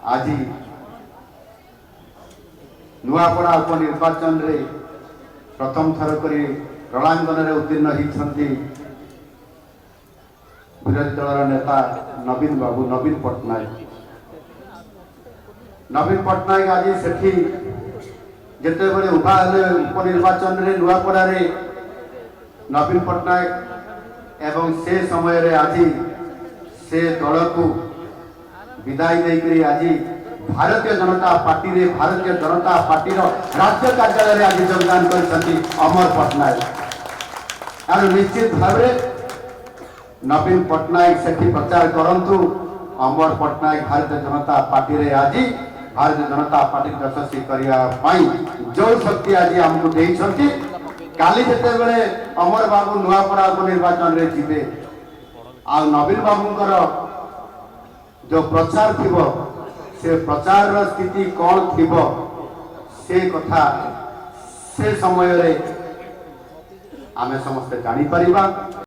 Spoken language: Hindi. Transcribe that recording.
आज नुआपड़ा उपनिर्वाचन रे प्रथम थर कर रणांगन में उत्तीर्ण होती विरोधी दल नेता नवीन बाबू नवीन पट्टनायक आज से जिते बड़े उभा उपनिर्वाचन रे नुआपड़ा रे नवीन पट्टनायक एवं से समय रे आज से दल को विदाय देकर आज भारतीय जनता पार्टी रे भारतीय जनता पार्टी राज्य कार्यालय आज योगदान कर अमर पट्टनायक और निश्चित भाव नवीन पट्टनायक से प्रचार करंतु अमर पट्टनायक भारतीय जनता पार्टी रे आज भारतीय जनता पार्टी यशस्वी करने जो शक्ति आज आमको देइछंती काली जेते बेले अमर बाबू नुआपड़ा उपनिर्वाचन रे जीवे आ नवीन बाबूंकर जो प्रचार थिबो से प्रचार स्थिति कौन थिबो से कथा से समय रे आमे समस्त जानी परिबा।